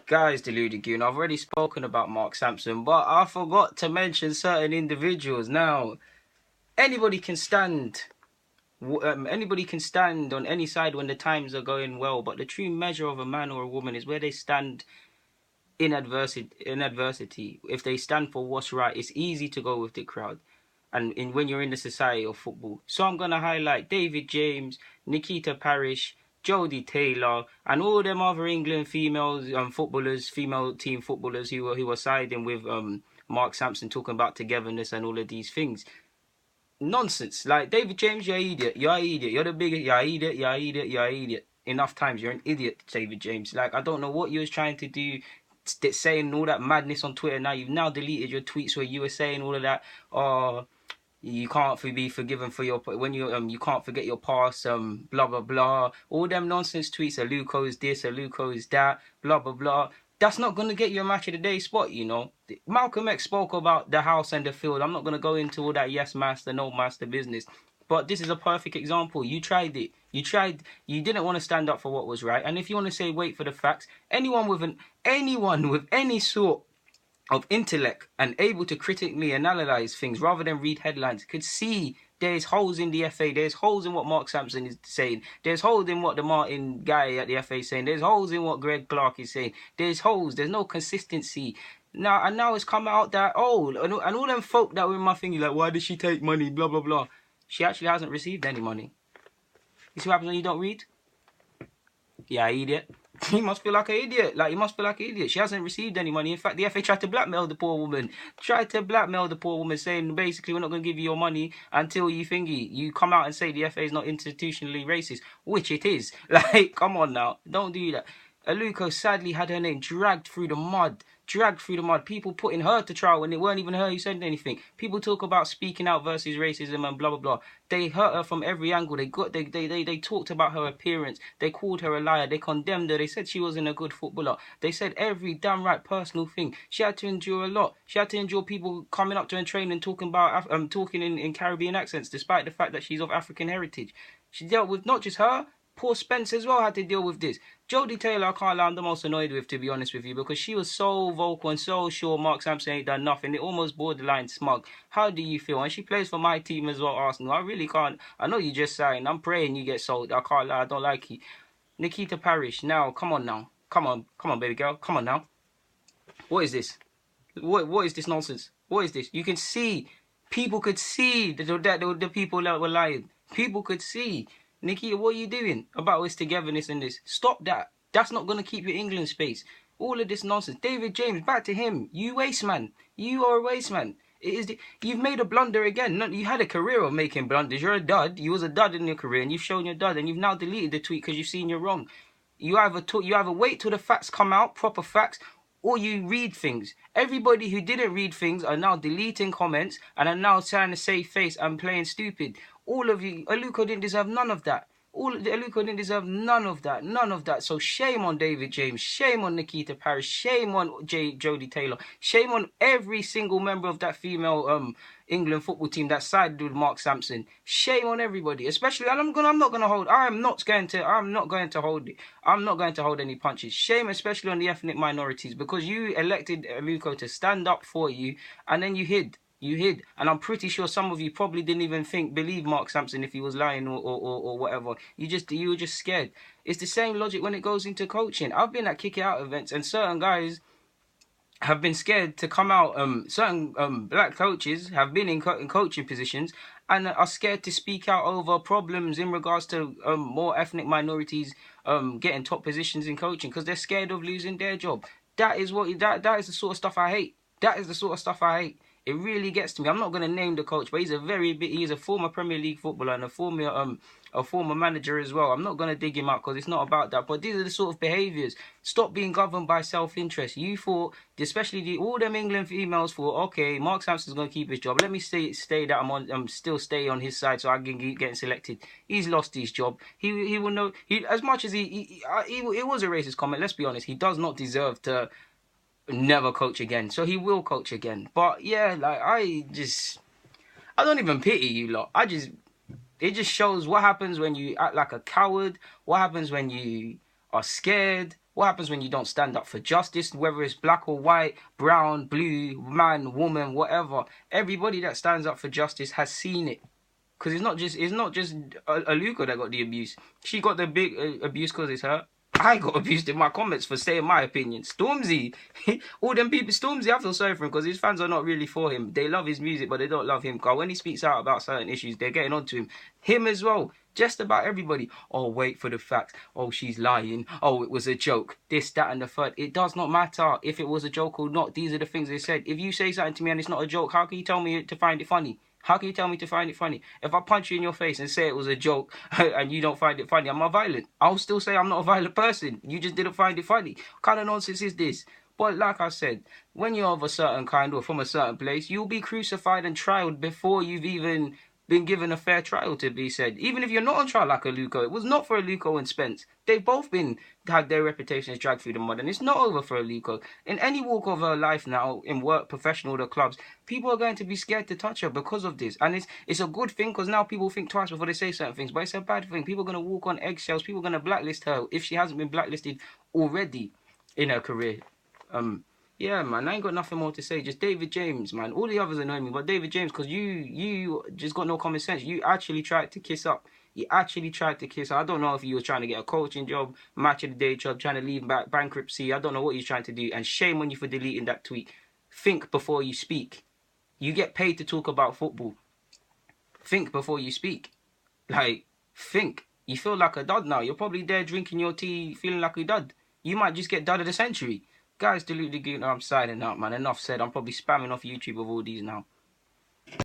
Guys, Deluded Goon, I've already spoken about Mark Sampson, but I forgot to mention certain individuals. Now, anybody can stand. Anybody can stand on any side when the times are going well, but the true measure of a man or a woman is where they stand in adversity. If they stand for what's right, it's easy to go with the crowd. And when you're in the society of football. So I'm going to highlight David James, Nikita Parrish, Jodie Taylor, and all them other England females footballers, female team footballers who were siding with Mark Sampson, talking about togetherness and all of these things. Nonsense. Like, David James, you're an idiot. You're an idiot. You're the biggest. You're an idiot. You're an idiot. You're an idiot. Enough times. You're an idiot, David James. Like, I don't know what you was trying to do, saying all that madness on Twitter. Now you've now deleted your tweets where you were saying all of that. You can't be forgiven for your when you can't forget your past. Blah blah blah. All them nonsense tweets. Aluko is this. Aluko is that. Blah blah blah. That's not going to get you a match of the day spot, you know. Malcolm X spoke about the house and the field. I'm not going to go into all that yes master, no master business. But this is a perfect example. You tried it. You didn't want to stand up for what was right. And if you want to say wait for the facts, anyone with any sort of intellect and able to critically analyze things rather than read headlines could see there's holes in the FA. There's holes in what Mark Sampson is saying. There's holes in what the Martin guy at the FA is saying. There's holes in what Greg Clark is saying. There's holes. There's no consistency. Now it's come out that, and all them folk that were in my thing, like, why did she take money, blah, blah, blah. She actually hasn't received any money. You see what happens when you don't read? Yeah, idiot. You must feel like an idiot. Like, you must feel like an idiot. She hasn't received any money. In fact, the FA tried to blackmail the poor woman. Saying, basically, we're not going to give you your money until you come out and say the FA is not institutionally racist, which it is. Like, come on now. Don't do that. Aluko sadly had her name dragged through the mud. People putting her to trial when it weren't even her who said anything. People talk about speaking out versus racism and blah blah blah. They hurt her from every angle. They talked about her appearance. They called her a liar. They condemned her. They said she wasn't a good footballer. They said every damn right personal thing. She had to endure a lot. She had to endure people coming up to her and training, talking in Caribbean accents, despite the fact that she's of African heritage. She dealt with not just her. Poor Spence as well had to deal with this. Jodie Taylor, I can't lie, I'm the most annoyed with, to be honest with you, because she was so vocal and so sure Mark Sampson ain't done nothing. It almost borderline smug. How do you feel? And she plays for my team as well, Arsenal. I really can't. I know you just signed. I'm praying you get sold. I can't lie. I don't like you. Nikita Parrish, now, come on now. Come on, baby girl. Come on now. What is this? What is this nonsense? What is this? You can see. People could see that the people that were lying. People could see. Nikita, what are you doing about this togetherness and this? Stop that. That's not going to keep your England space. All of this nonsense. David James, back to him. You waste man. You are a waste man. You've made a blunder again. You had a career of making blunders. You're a dud. You was a dud in your career, and you've shown your dud, and you've now deleted the tweet because you've seen you're wrong. You either wait till the facts come out, proper facts, or you read things. Everybody who didn't read things are now deleting comments and are now trying to save face and playing stupid. All of you, Aluko didn't deserve none of that. Aluko didn't deserve none of that. So shame on David James, shame on Nikita Parrish, shame on Jodie Taylor, shame on every single member of that female England football team that sided with Mark Sampson. Shame on everybody, especially. And I'm not going to hold any punches. Shame especially on the ethnic minorities, because you elected Aluko to stand up for you, and then you hid. And I'm pretty sure some of you probably didn't even believe Mark Sampson if he was lying or whatever. You were just scared. It's the same logic when it goes into coaching. I've been at kick it out events, and certain guys have been scared to come out. Certain black coaches have been in coaching positions and are scared to speak out over problems in regards to more ethnic minorities getting top positions in coaching, because they're scared of losing their job. That is the sort of stuff I hate. It really gets to me. I'm not going to name the coach, but he's a former Premier League footballer and a former manager as well. I'm not going to dig him up because it's not about that. But these are the sort of behaviours. Stop being governed by self-interest. You thought, especially all them England females thought, okay, Mark Sampson's going to keep his job. Let me stay that still stay on his side so I can keep getting selected. He's lost his job. He will know. As much as it was a racist comment. Let's be honest. He does not deserve to never coach again, so he will coach again. But yeah, like I don't even pity you lot. It just shows what happens when you act like a coward, what happens when you are scared, What happens when you don't stand up for justice, whether it's black or white, brown, blue, man, woman, whatever? Everybody that stands up for justice has seen it. Because it's not just Aluko that got the abuse. She got the big abuse because it's her. I got abused in my comments for saying my opinion. Stormzy, all them people, Stormzy, I feel sorry for him because his fans are not really for him. They love his music, but they don't love him. Because when he speaks out about certain issues, they're getting onto him. Him as well. Just about everybody. Oh, wait for the facts. Oh, she's lying. Oh, it was a joke. This, that, and the third. It does not matter if it was a joke or not. These are the things they said. If you say something to me and it's not a joke, how can you tell me to find it funny? How can you tell me to find it funny? If I punch you in your face and say it was a joke and you don't find it funny, I'm not violent. I'll still say I'm not a violent person. You just didn't find it funny. What kind of nonsense is this? But like I said, when you're of a certain kind or from a certain place, you'll be crucified and trialed before you've even been given a fair trial, to be said. Even if you're not on trial like Aluko, it was not for Aluko and Spence. They've both had their reputations dragged through the mud, and it's not over for Aluko. In any walk of her life now, in work, professional, or clubs, people are going to be scared to touch her because of this. And it's a good thing because now people think twice before they say certain things, but it's a bad thing. People are going to walk on eggshells. People are going to blacklist her if she hasn't been blacklisted already in her career. Yeah, man, I ain't got nothing more to say. Just David James, man. All the others annoy me, but David James, because you just got no common sense. You actually tried to kiss up. You actually tried to kiss her. I don't know if you were trying to get a coaching job, match of the day job, trying to leave bankruptcy. I don't know what you're trying to do. And shame on you for deleting that tweet. Think before you speak. You get paid to talk about football. Think before you speak. Like, think. You feel like a dud now. You're probably there drinking your tea, feeling like a dud. You might just get dud of the century. Guys, delete the goon. I'm signing out, man. Enough said. I'm probably spamming off YouTube with all these now.